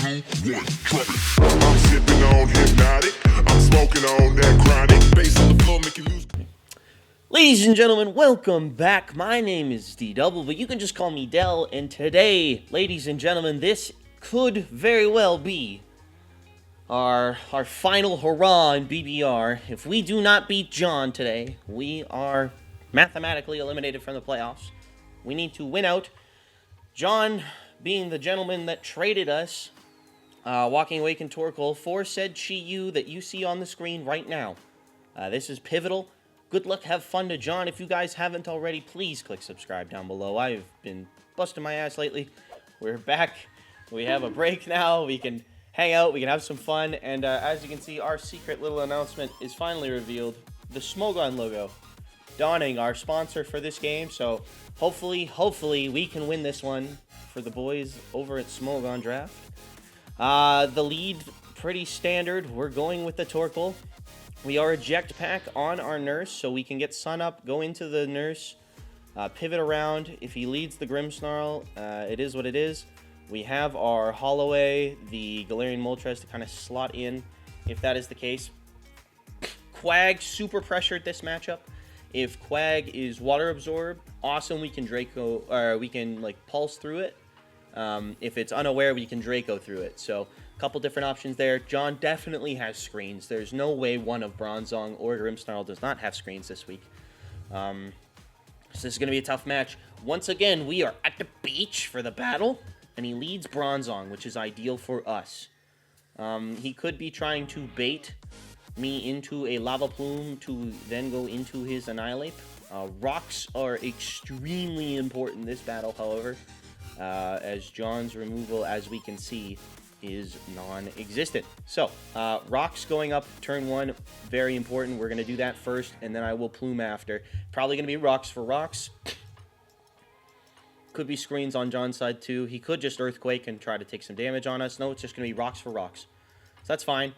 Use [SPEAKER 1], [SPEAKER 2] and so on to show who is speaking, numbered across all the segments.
[SPEAKER 1] I'm sipping on hypnotic. I'm smoking on that chronic. Bass on the floor make you lose.
[SPEAKER 2] Ladies and gentlemen, welcome back. My name is DDubble, but you can just call me Dell. And today, ladies and gentlemen, this could very well be our final hurrah in BBR. If we do not beat John today, we are mathematically eliminated from the playoffs. We need to win out. John, being the gentleman that traded us, Walking Awake and Torkoal, for said Chi-Yu that you see on the screen right now. This is pivotal. Good luck, have fun to John. If you guys haven't already, please click subscribe down below. I've been busting my ass lately. We're back. We have a break now. We can hang out. We can have some fun. And as you can see, our secret little announcement is finally revealed. The Smogon logo. Donning, our sponsor for this game. So hopefully we can win this one for the boys over at Smogon Draft. The lead, pretty standard. We're going with the Torkoal. We are eject pack on our nurse, so we can get Sun up, go into the nurse, pivot around. If he leads the Grimmsnarl, it is what it is. We have our Holloway, the GALARIAN MOLTRES to kind of slot in, if that is the case. Quag, super pressured this matchup. If Quag is water absorbed, awesome, we can Draco, or we can like pulse through it. If it's unaware, we can Draco through it. So a couple different options there. John definitely has screens. There's no way one of Bronzong or Grimmsnarl does not have screens this week. So this is going to be a tough match. Once again, we are at the beach for the battle, and he leads Bronzong, which is ideal for us. He could be trying to bait me into a Lava Plume to then go into his Annihilate. Rocks are extremely important in this battle, however, as John's removal, as we can see, is non-existent. So, rocks going up turn 1, very important. We're going to do that first, and then I will plume after. Probably going to be rocks for rocks. Could be screens on John's side too. He could just Earthquake and try to take some damage on us. No, it's just going to be rocks for rocks. So that's fine.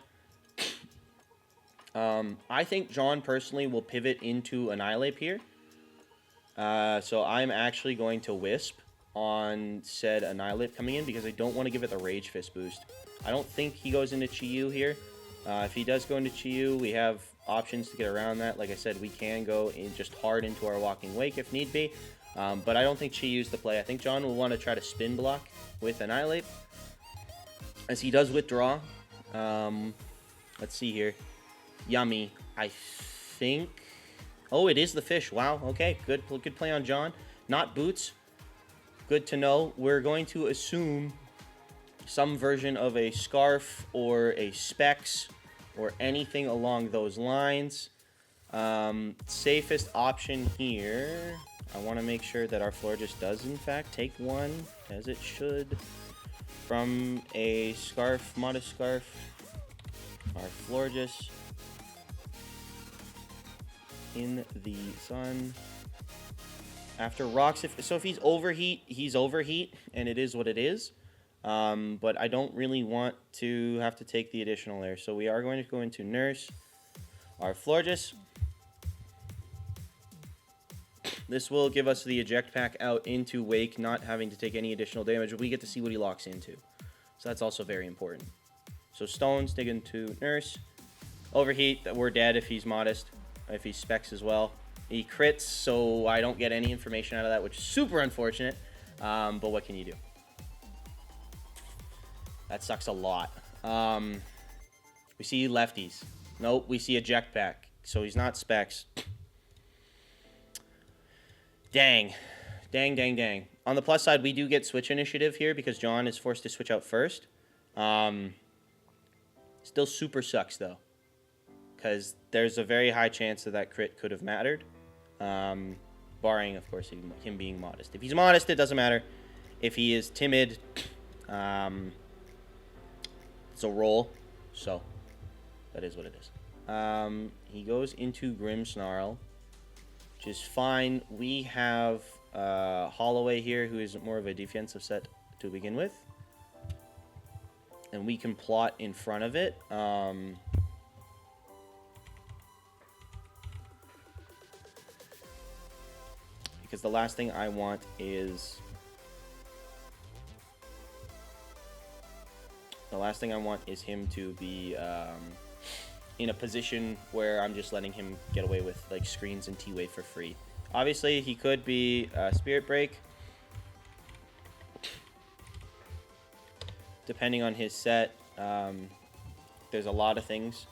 [SPEAKER 2] I think John personally will pivot into Annihilate here. So I'm actually going to Wisp on said Annihilate coming in because I don't want to give it the Rage Fist boost. I don't think he goes into Chi-Yu here. If he does go into Chi-Yu, we have options to get around that. Like I said, we can go in just hard into our Walking Wake if need be. But I don't think Chi-Yu's the play. I think John will want to try to spin block with Annihilate as he does withdraw. Let's see here. Yummy. I think... Oh, it is the fish. Wow. Okay. Good play on John. Not boots. Good to know. We're going to assume some version of a Scarf or a Specs or anything along those lines. Safest option here. I want to make sure that our Florges does, in fact, take one, as it should, from a Scarf, Modest Scarf. Our Florges in the sun. After rocks, if he's overheat, he's overheat, and it is what it is. But I don't really want to have to take the additional there. So we are going to go into Nurse. Our Florges. This will give us the eject pack out into Wake, not having to take any additional damage. We get to see what he locks into. So that's also very important. So Stones, dig into Nurse. Overheat, we're dead if he's Modest. If he Specs as well. He crits, so I don't get any information out of that, which is super unfortunate. But what can you do? That sucks a lot. We see lefties. Nope, we see eject pack. So he's not Specs. Dang. Dang. On the plus side, we do get switch initiative here because John is forced to switch out first. Still super sucks, though. Because there's a very high chance that crit could have mattered. Barring, of course, him being Modest. If he's Modest, it doesn't matter. If he is timid, it's a roll. So, that is what it is. He goes into Grimmsnarl, which is fine. We have Holloway here, who is more of a defensive set to begin with. And we can plot in front of it. Because the last thing I want is The last thing I want is him to be in a position where I'm just letting him get away with like screens and T-Wave for free. Obviously, he could be Spirit Break, depending on his set. There's a lot of things.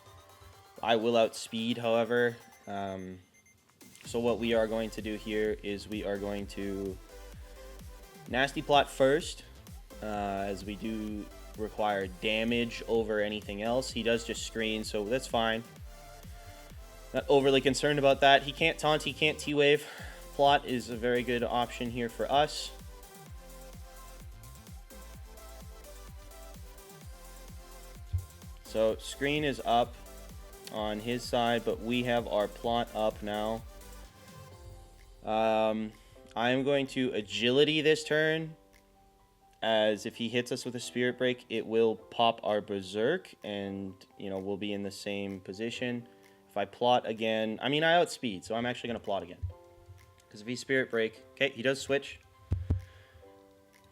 [SPEAKER 2] I will outspeed, however. So what we are going to do here is we are going to nasty plot first, as we do require damage over anything else. He does just screen, so that's fine. Not overly concerned about that. He can't taunt, he can't T-Wave. Plot is a very good option here for us. So screen is up on his side, but we have our plot up now. I am going to agility this turn, as if he hits us with a Spirit Break, it will pop our Berserk, and, you know, we'll be in the same position. If I plot again, I mean, I outspeed, so I'm actually going to plot again. Because if he Spirit Break, okay, he does switch.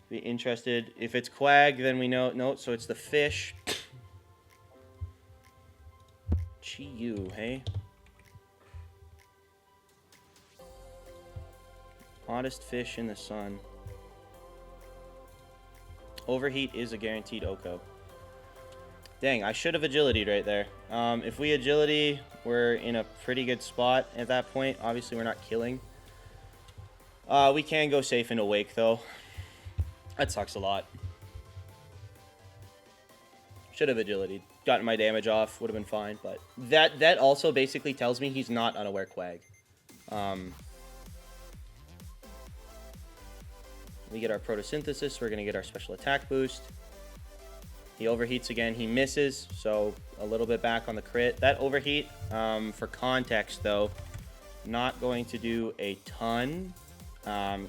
[SPEAKER 2] Be interested. If it's Quag, then we know, no, so it's the fish. Chi-Yu, hey? Hottest fish in the sun. Overheat is a guaranteed OHKO. Dang, I should have agility'd right there. If we agility, we're in a pretty good spot at that point. Obviously, we're not killing. We can go safe into Wake, though. That sucks a lot. Should have agility'd. Gotten my damage off. Would have been fine, but... That also basically tells me he's not unaware Quag. We get our photosynthesis, we're going to get our special attack boost. He overheats again, he misses, so a little bit back on the crit. That overheat, for context though, not going to do a ton,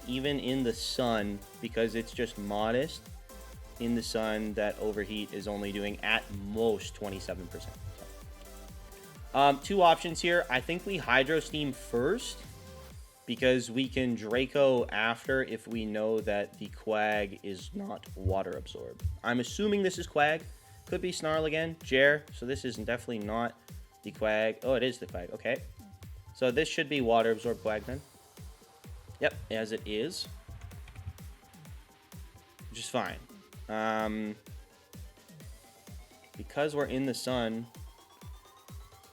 [SPEAKER 2] even in the sun, because it's just modest. In the sun, that overheat is only doing at most 27%. Two options here. I think we Hydro Steam first, because we can Draco after if we know that the Quag is not water absorbed. I'm assuming this is Quag. Could be Snarl again. Jer. So this is definitely not the Quag. Oh, it is the Quag. Okay. So this should be water absorbed Quag then. Yep, as it is. Which is fine. Because we're in the sun,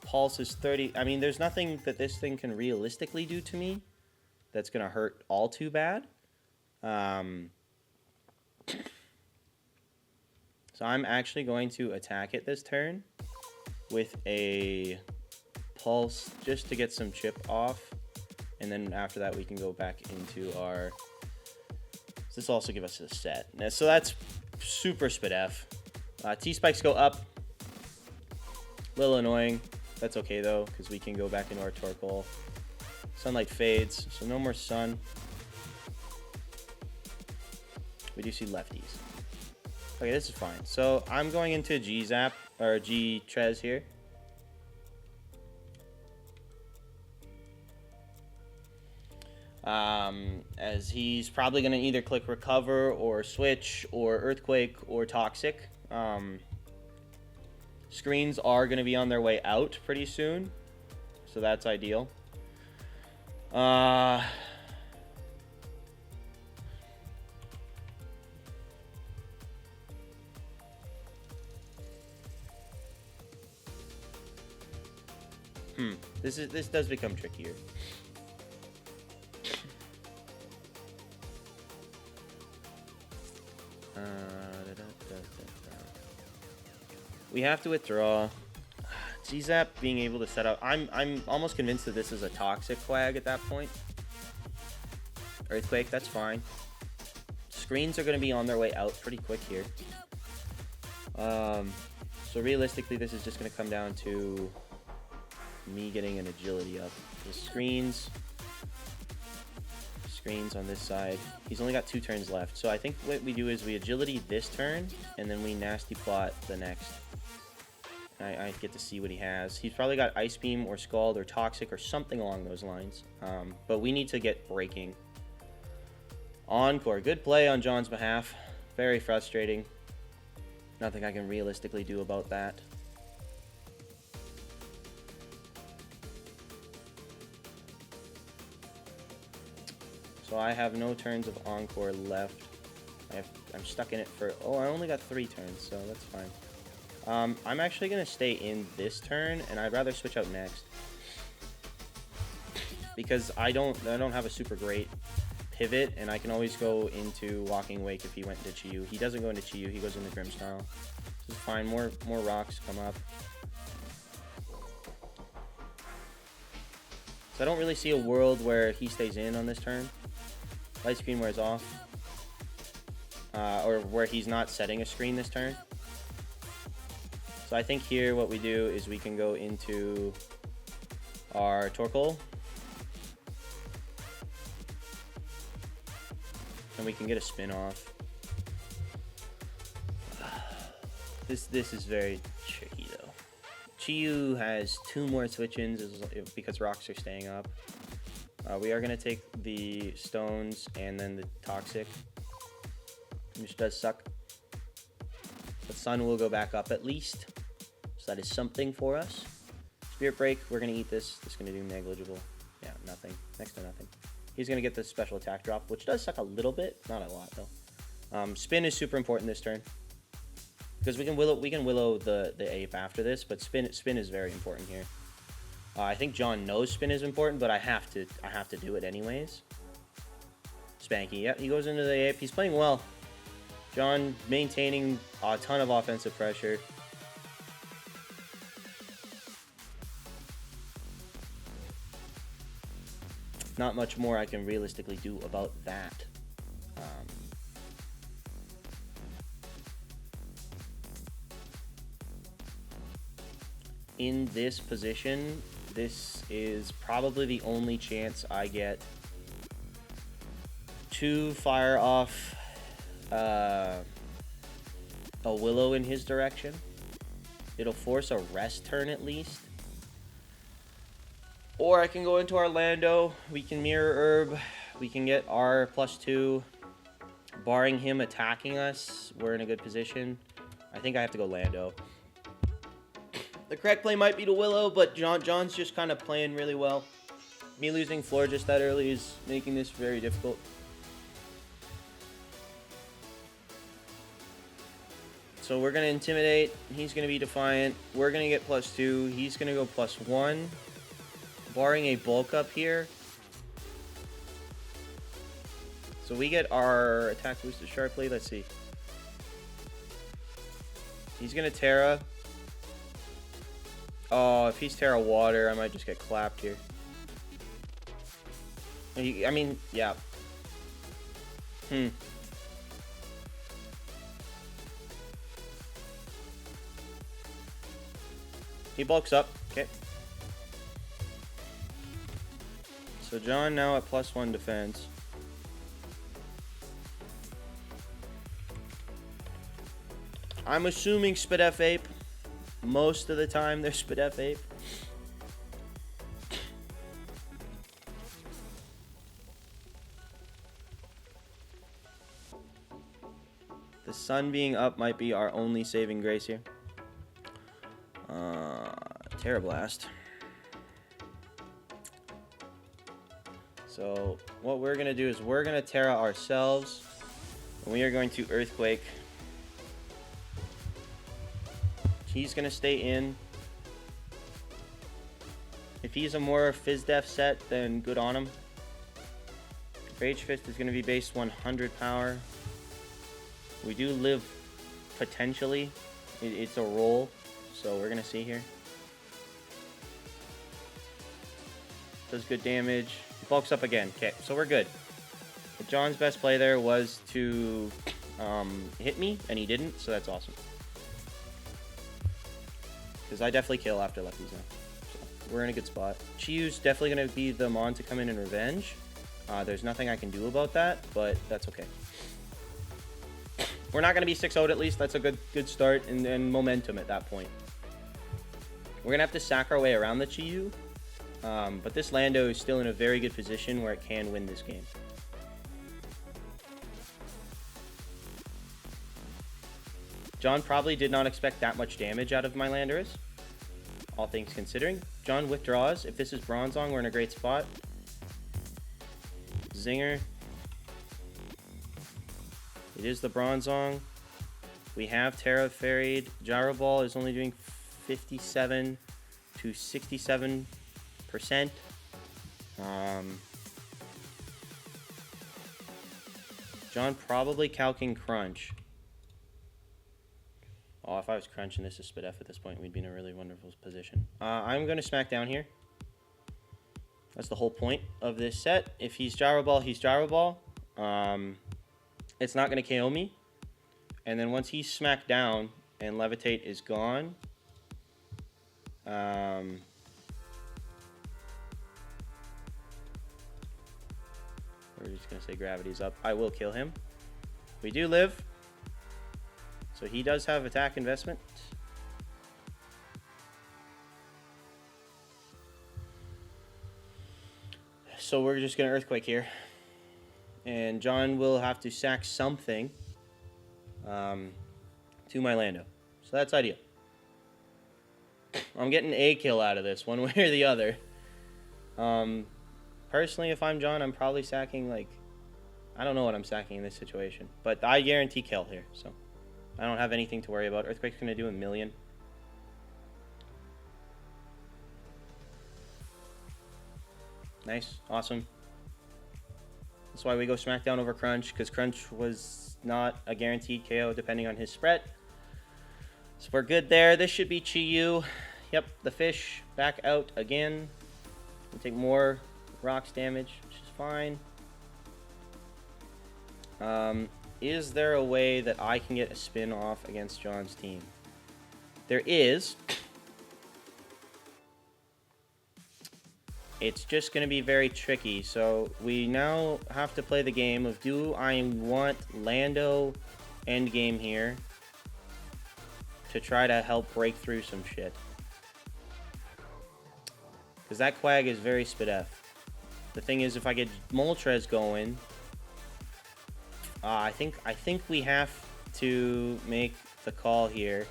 [SPEAKER 2] Pulse is 30. I mean, there's nothing that this thing can realistically do to me that's going to hurt all too bad. So I'm actually going to attack it this turn with a Pulse just to get some chip off. And then after that, we can go back into our... This will also give us a set. So that's super Spidef. T-Spikes go up. A little annoying. That's okay, though, because we can go back into our Torkoal. Sunlight fades, so no more sun. We do see lefties. Okay, this is fine. So I'm going into G-Zap, or G-Trez here. As he's probably going to either click Recover, or Switch, or Earthquake, or Toxic. Screens are going to be on their way out pretty soon, so that's ideal. This does become trickier. We have to withdraw. G-Zap being able to set up... I'm almost convinced that this is a Toxic Quag at that point. Earthquake, that's fine. Screens are going to be on their way out pretty quick here. So realistically, this is just going to come down to me getting an agility up. The screens on this side. He's only got 2 turns left. So I think what we do is we agility this turn, and then we nasty plot the next. I get to see what he has. He's probably got Ice Beam or Scald or Toxic or something along those lines. But we need to get breaking. Encore. Good play on John's behalf. Very frustrating. Nothing I can realistically do about that. So I have no turns of Encore left. I'm stuck in it for... Oh, I only got 3 turns, so that's fine. I'm actually going to stay in this turn, and I'd rather switch out next. Because I don't have a super great pivot, and I can always go into Walking Wake if he went into Chiyu. He doesn't go into Chiyu, he goes into Grim Style. This is fine, more rocks come up. So I don't really see a world where he stays in on this turn. Light screen wears off. Or where he's not setting a screen this turn. So I think here what we do is we can go into our Torkoal. And we can get a spin off. This is very tricky though. Chiyu has 2 more switch-ins because rocks are staying up. We are going to take the stones and then the toxic, which does suck. But sun will go back up at least, so that is something for us. Spirit break, we're going to eat this. This is going to do negligible. Yeah, nothing. Next to nothing. He's going to get the special attack drop, which does suck a little bit. Not a lot, though. Spin is super important this turn. Because we can willow the ape after this, but spin is very important here. I think John knows spin is important, but I have to do it anyways. Spanky, yep, he goes into the ape. He's playing well. John maintaining a ton of offensive pressure. Not much more I can realistically do about that. In this position, this is probably the only chance I get to fire off a willow in his direction. It'll force a rest turn at least. Or I can go into our Lando. We can mirror herb. We can get our +2. Barring him attacking us, we're in a good position. I think I have to go Lando. The correct play might be to Willow, but John's just kind of playing really well. Me losing floor just that early is making this very difficult. So we're going to Intimidate. He's going to be Defiant. We're going to get +2. He's going to go +1. Barring a bulk up here. So we get our attack boosted sharply. Let's see. He's going to Terra. Oh, if he's Terra Water, I might just get clapped here. I mean, yeah. He bulks up. Okay. So John now at +1 defense. I'm assuming Spidef Ape. Most of the time they're Spidef Ape. The sun being up might be our only saving grace here. Terra Blast. So what we're going to do is we're going to Terra ourselves. And we are going to Earthquake. He's going to stay in. If he's a more Fizdef set, then good on him. Rage Fist is going to be base 100 power. We do live potentially. It's a roll, so we're going to see here. Does good damage. Bulks up again. Okay, so we're good. But John's best play there was to hit me, and he didn't, so that's awesome. Because I definitely kill after Lefty's now. So we're in a good spot. Chiyu's definitely going to be the Mon to come in and revenge. There's nothing I can do about that, but that's okay. We're not going to be 6-0 at least. That's a good start and momentum at that point. We're going to have to sack our way around the Chiyu. But this Lando is still in a very good position where it can win this game. John probably did not expect that much damage out of my Landorus, all things considering. John withdraws. If this is Bronzong, we're in a great spot. Zinger. It is the Bronzong. We have Terra Fairied. Gyro Ball is only doing 57 to 67%. John probably calcing Crunch. Oh, if I was crunching this is Spit F at this point, we'd be in a really wonderful position. I'm going to smack down here. That's the whole point of this set. If he's Gyro Ball, he's Gyro Ball. It's not going to KO me. And then once he's smacked down and Levitate is gone, we're just going to say gravity's up. I will kill him. We do live. So he does have attack investment. So we're just going to Earthquake here. And John will have to sack something to my Lando. So that's ideal. I'm getting a kill out of this, one way or the other. Personally, if I'm John, I'm probably sacking, like... I don't know what I'm sacking in this situation. But I guarantee kill here, so... I don't have anything to worry about. Earthquake's going to do 1,000,000. Nice. Awesome. That's why we go Smackdown over Crunch, because Crunch was not a guaranteed KO depending on his spread. So we're good there. This should be Chi-Yu. Yep, the fish back out again. We'll take more rocks damage, which is fine. Is there a way that I can get a spin off against John's team? There is. It's just going to be very tricky. So we now have to play the game of, do I want Lando endgame here to try to help break through some shit? Because that Quag is very Spit F. The thing is, if I get Moltres going, I think we have to make the call here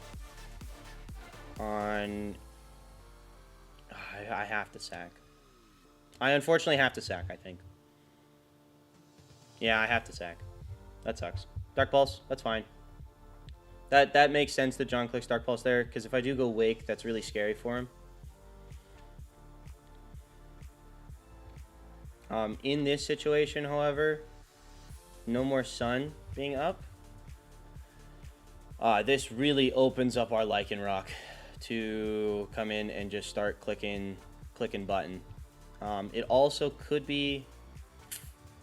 [SPEAKER 2] on... I have to sack. I unfortunately have to sack, I think. Yeah, I have to sack. That sucks. Dark Pulse, that's fine. That makes sense that John clicks Dark Pulse there, because if I do go Wake, that's really scary for him. In this situation, however, no more Sun being up. This really opens up our Lycanroc to come in and just start clicking button. It also could be...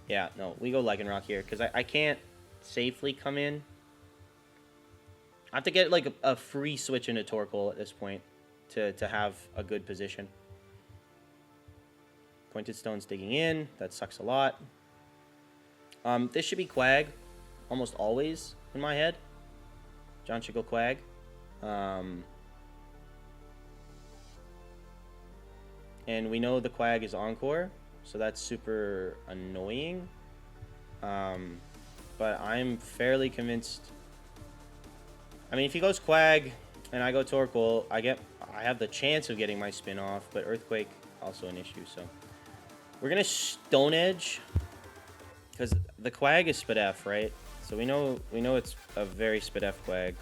[SPEAKER 2] Yeah, no, we go Lycanroc here, because I can't safely come in. I have to get like a free switch into Torkoal at this point to have a good position. Pointed Stone's digging in. That sucks a lot. This should be Quag, almost always, in my head. John should go Quag. And we know the Quag is Encore, so that's super annoying. But I'm fairly convinced... I mean, if he goes Quag and I go Torkoal, I have the chance of getting my spin off, but Earthquake also an issue, so... We're going to Stone Edge, because the Quag is Spit F, right? So we know it's a very Spit F Quag.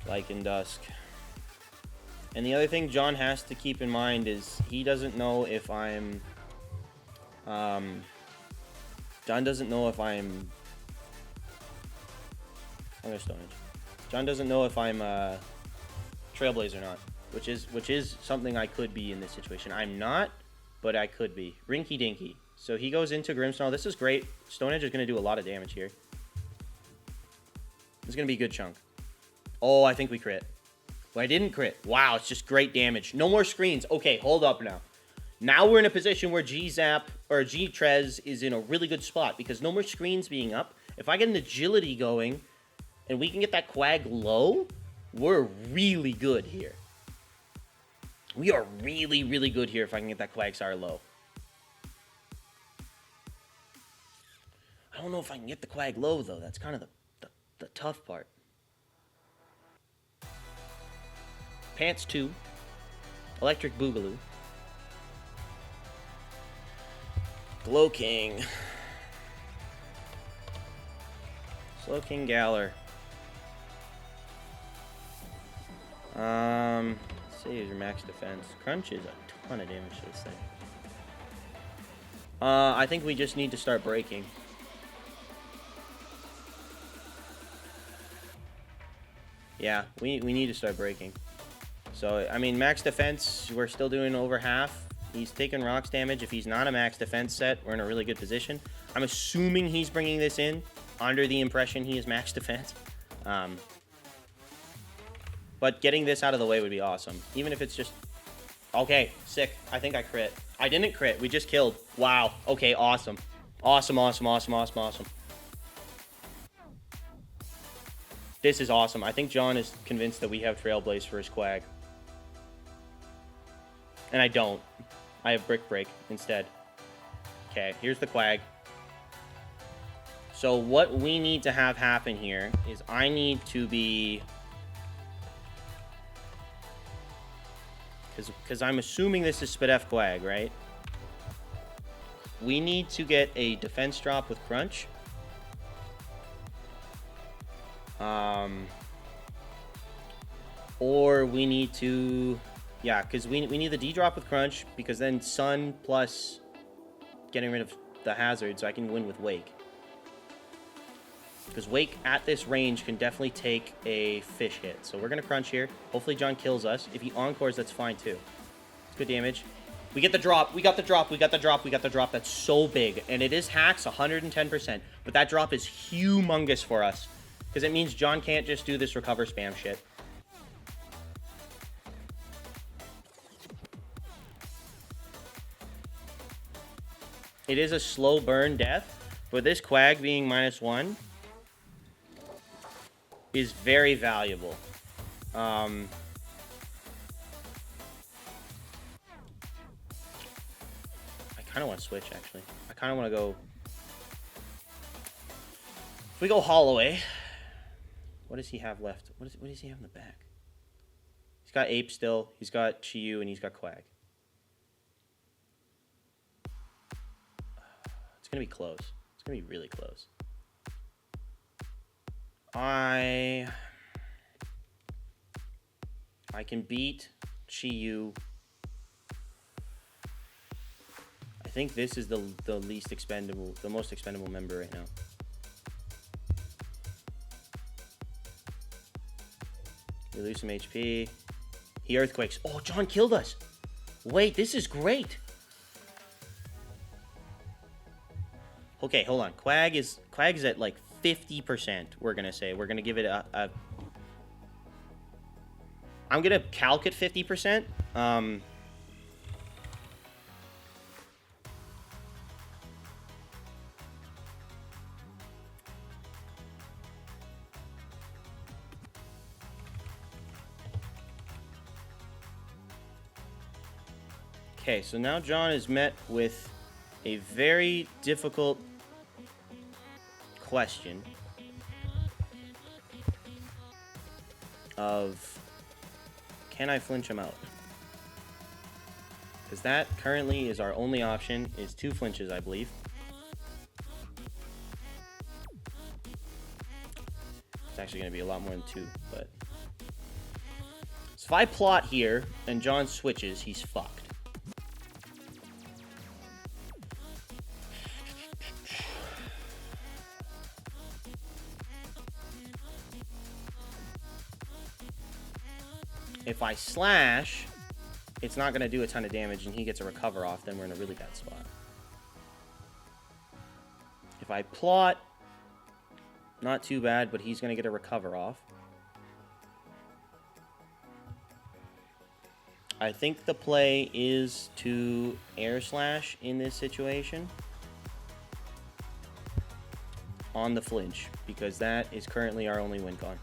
[SPEAKER 2] Like in Dusk. And the other thing John has to keep in mind is he doesn't know if I'm... John doesn't know if I'm going to Stone Edge. John doesn't know if I'm Trailblazer or not. Which is something I could be in this situation. I'm not, but I could be. Rinky Dinky. So he goes into Grimmsnarl. This is great. Stone Edge is going to do a lot of damage here. This is going to be a good chunk. Oh, I think we crit. Well, I didn't crit. Wow, it's just great damage. No more screens. Okay, hold up now. Now we're in a position where G-Zap or G-Trez is in a really good spot because no more screens being up. If I get an agility going and we can get that Quag low, we're really good here. We are really, really good here if I can get that Quagsire low. I don't know if I can get the quag low, though. That's kind of the tough part. Pants 2. Electric Boogaloo. Glow King. Slow King Galar. Saves your max defense. Crunch is a ton of damage to this thing. I think we just need to start breaking. Yeah, we need to start breaking. So, I mean, max defense, we're still doing over half. He's taking rocks damage. If he's not a max defense set, we're in a really good position. I'm assuming he's bringing this in under the impression he is max defense. But getting this out of the way would be awesome. Even if it's just... Okay, sick. I think I crit. I didn't crit. We just killed. Wow. Okay, awesome. Awesome, awesome, awesome, awesome, awesome. This is awesome. I think John is convinced that we have Trailblaze for his quag. And I don't. I have Brick Break instead. Okay, here's the quag. So what we need to have happen here is I need to be... Because I'm assuming this is Spadef Quag, right? We need to get a defense drop with Crunch. Or we need to... Yeah, because we need the D drop with Crunch, because then Sun plus getting rid of the hazard, so I can win with Wake. Because Wake at this range can definitely take a fish hit. So we're going to Crunch here. Hopefully John kills us. If he Encores, that's fine too. It's good damage. We get the drop. We got the drop. We got the drop. We got the drop. That's so big. And it is hacks 110%. But that drop is humongous for us. Because it means John can't just do this recover spam shit. It is a slow burn death. But this Quag being -1... is very valuable. I kind of want to switch, actually. I kind of want to go... If we go Holloway... What does he have left? What does he have in the back? He's got Ape still. He's got Chiyu, and he's got Quag. It's going to be close. It's going to be really close. I can beat Chiyu. I think this is the least expendable, the most expendable member right now. We lose some HP. He earthquakes. Oh, John killed us. Wait, this is great. Okay, hold on. Quag is at like 50%, we're going to say. We're going to give it a... I'm going to calc at 50%. Okay, so now John is met with a very difficult question of, can I flinch him out? Because that currently is our only option, is 2 flinches, I believe. It's actually going to be a lot more than 2, but... So if I plot here and John switches, he's fucked. If I slash, it's not going to do a ton of damage and he gets a recover off, then we're in a really bad spot. If I plot, not too bad, but he's going to get a recover off. I think the play is to air slash in this situation on the flinch, because that is currently our only win con.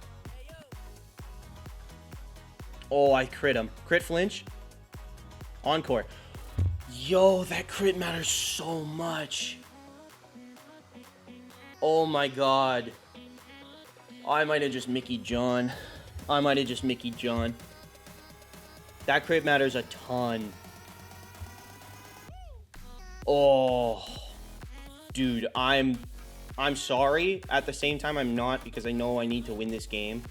[SPEAKER 2] Oh, I crit him. Crit flinch. Encore. Yo, that crit matters so much. Oh my god. I might have just Mickey'd John. That crit matters a ton. Oh. Dude, I'm sorry. At the same time, I'm not, because I know I need to win this game.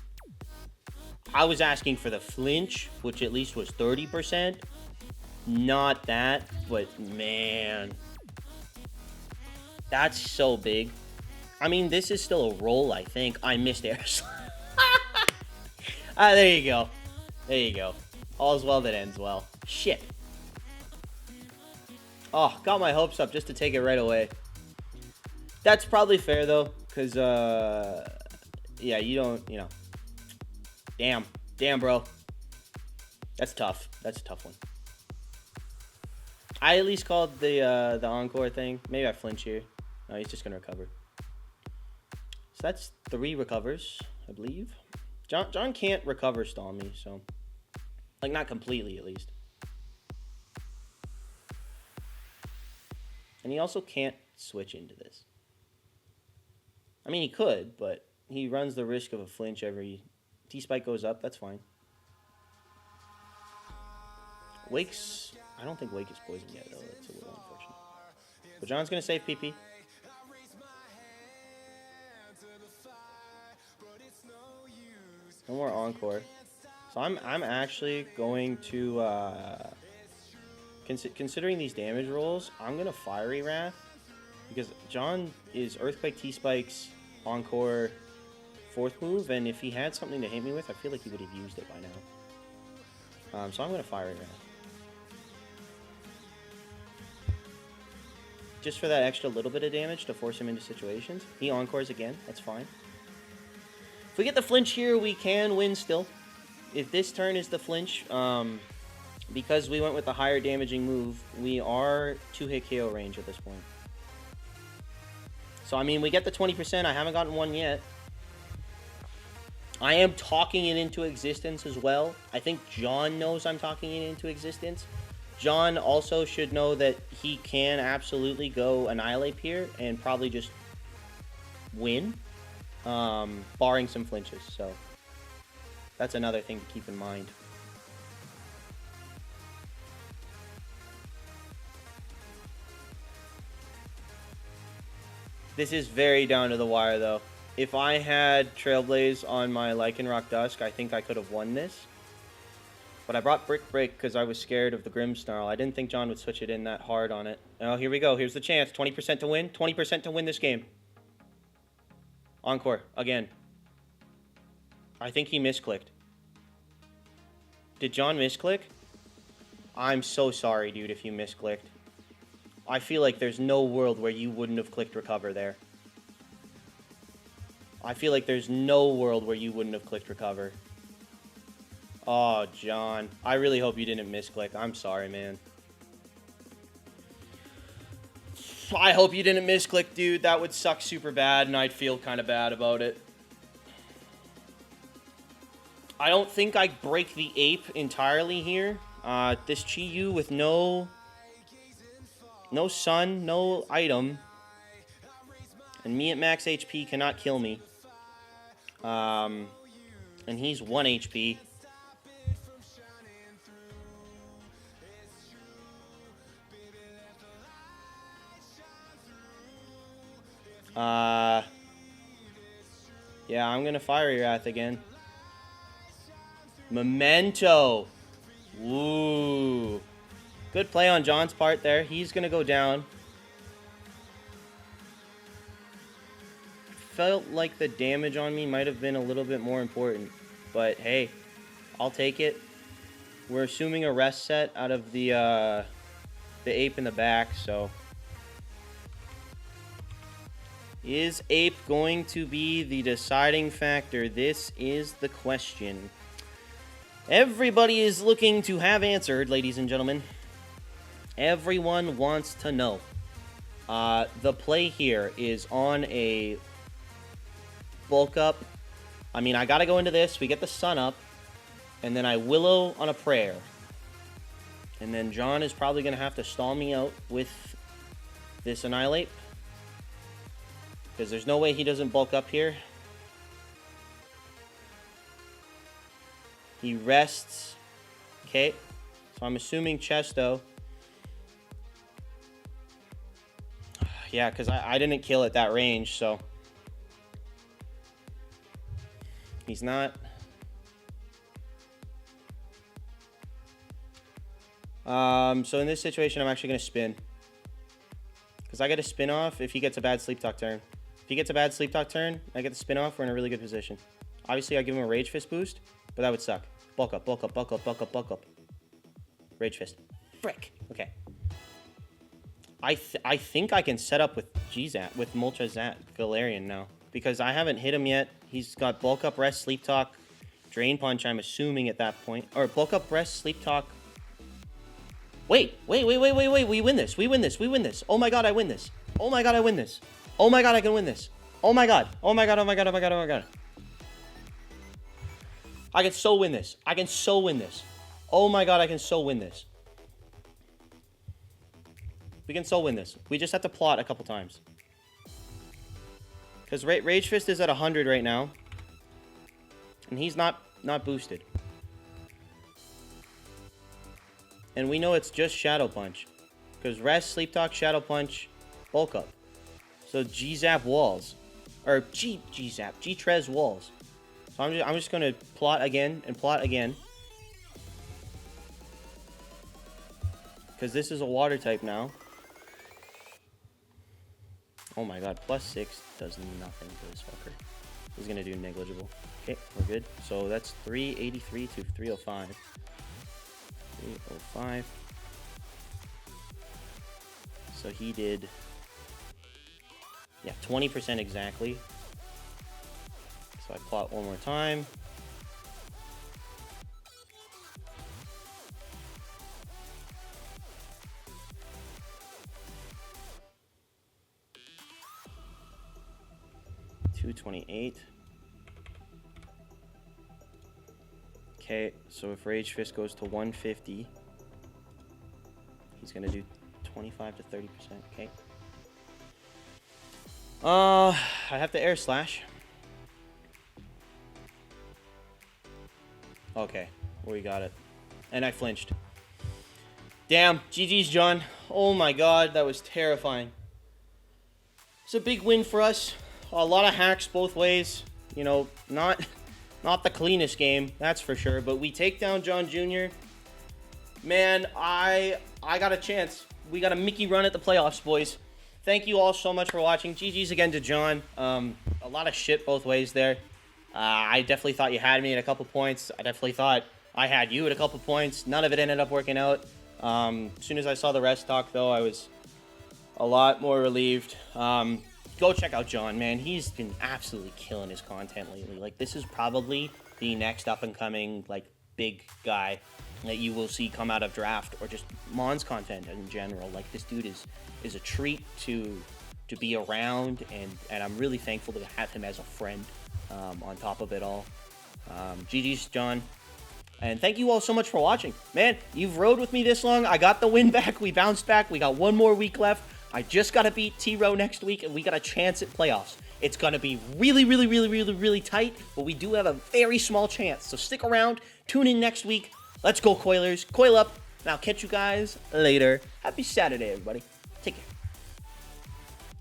[SPEAKER 2] I was asking for the flinch, which at least was 30%. Not that, but man. That's so big. I mean, this is still a roll, I think. I missed air slide. There you go. There you go. All's well that ends well. Shit. Oh, got my hopes up just to take it right away. That's probably fair, though, because, yeah, you don't, you know. Damn. Damn, bro. That's tough. That's a tough one. I at least called the Encore thing. Maybe I flinch here. No, he's just going to recover. So that's 3 recovers, I believe. John can't recover stall me, so. Like, not completely, at least. And he also can't switch into this. I mean, he could, but he runs the risk of a flinch every... T-spike goes up, that's fine. Wake's... I don't think Wake is poisoned yet, though. That's a little unfortunate. But John's going to save PP. No more Encore. So I'm actually going to... considering these damage rolls, I'm going to Fiery Wrath. Because John is Earthquake, T-spikes, Encore, 4th move. And if he had something to hit me with, I feel like he would have used it by now. So I'm going to Fiery Wrath. Just for that extra little bit of damage to force him into situations. He Encores again. That's fine. If we get the flinch here, we can win still. If this turn is the flinch, because we went with the higher damaging move, we are 2-hit KO range at this point. So, I mean, we get the 20%. I haven't gotten one yet. I am talking it into existence as well. I think John knows I'm talking it into existence. John also should know that he can absolutely go Annihilate here and probably just win, barring some flinches. So that's another thing to keep in mind. This is very down to the wire, though. If I had Trailblaze on my Lycanroc Dusk, I think I could have won this. But I brought Brick Break because I was scared of the Grimmsnarl. I didn't think John would switch it in that hard on it. Oh, here we go. Here's the chance. 20% to win. 20% to win this game. Encore. Again. I think he misclicked. Did John misclick? I'm so sorry, dude, if you misclicked. I feel like there's no world where you wouldn't have clicked recover there. I feel like there's no world where you wouldn't have clicked recover. Oh, John. I really hope you didn't misclick. I'm sorry, man. I hope you didn't misclick, dude. That would suck super bad, and I'd feel kind of bad about it. I don't think I break the ape entirely here. This Chi-Yu with no sun, no item, and me at max HP cannot kill me. And he's 1 HP. Yeah, I'm gonna Fiery Wrath again. Memento. Ooh. Good play on John's part there. He's gonna go down. Felt like the damage on me might have been a little bit more important. But hey, I'll take it. We're assuming a rest set out of the ape in the back, so. Is ape going to be the deciding factor? This is the question. Everybody is looking to have answered, ladies and gentlemen. Everyone wants to know. The play here is on a bulk up. I mean, I gotta go into this. We get the sun up. And then I Willow on a prayer. And then John is probably gonna have to stall me out with this Annihilate. Because there's no way he doesn't bulk up here. He rests. Okay. So I'm assuming chest, though. Yeah, because I didn't kill at that range, so... He's not... So in this situation, I'm actually going to spin. Because I get a spin off if he gets a bad sleep talk turn. If he gets a bad sleep talk turn, I get the spin off, we're in a really good position. Obviously, I give him a Rage Fist boost, but that would suck. Bulk up, bulk up, bulk up, bulk up, bulk up. Rage Fist. Frick. Okay. I think I can set up with with MOLTRES GALARIAN now. Because I haven't hit him yet. He's got bulk up, rest, sleep talk, drain punch, I'm assuming at that point. Or bulk up, rest, sleep talk. Wait. We win this. We win this. We win this. Oh my god, I win this. Oh my god, I win this. Oh my god, I can win this. Oh my god. Oh my god, oh my god, oh my god, oh my god. I can so win this. I can so win this. Oh my god, I can so win this. We can so win this. We just have to plot a couple times. Because Rage Fist is at 100 right now. And he's not boosted. And we know it's just Shadow Punch. Because Rest, Sleep Talk, Shadow Punch, Bulk Up. So G-Zap walls. Or G-Zap. G-Trez walls. So I'm just going to plot again and plot again. Because this is a water type now. Oh my god, +6 does nothing to this fucker. He's going to do negligible. Okay, we're good. So that's 383 to 305. 305. So he did, yeah, 20% exactly. So I plot one more time. $228. Okay, so if Rage Fist goes to 150, he's gonna do 25 to 30%. Okay. I have to air slash. Okay, we got it, and I flinched. Damn, GG's, John. Oh my god, that was terrifying. It's a big win for us. A lot of hacks both ways. You know, not the cleanest game, that's for sure. But we take down John Jr. Man, I got a chance. We got a Mickey run at the playoffs, boys. Thank you all so much for watching. GG's again to John. A lot of shit both ways there. I definitely thought you had me at a couple points. I definitely thought I had you at a couple points. None of it ended up working out. As soon as I saw the rest talk, though, I was a lot more relieved. Go check out John, man. He's been absolutely killing his content lately. Like, this is probably the next up-and-coming, like, big guy that you will see come out of draft or just Mons content in general. Like, this dude is a treat to be around, and I'm really thankful to have him as a friend on top of it all. GG's, John. And thank you all so much for watching. Man, you've rode with me this long. I got the win back. We bounced back. We got one more week left. I just got to beat T-Row next week, and we got a chance at playoffs. It's going to be really tight, but we do have a very small chance. So stick around. Tune in next week. Let's go, Coilers. Coil up, and I'll catch you guys later. Happy Saturday, everybody. Take care.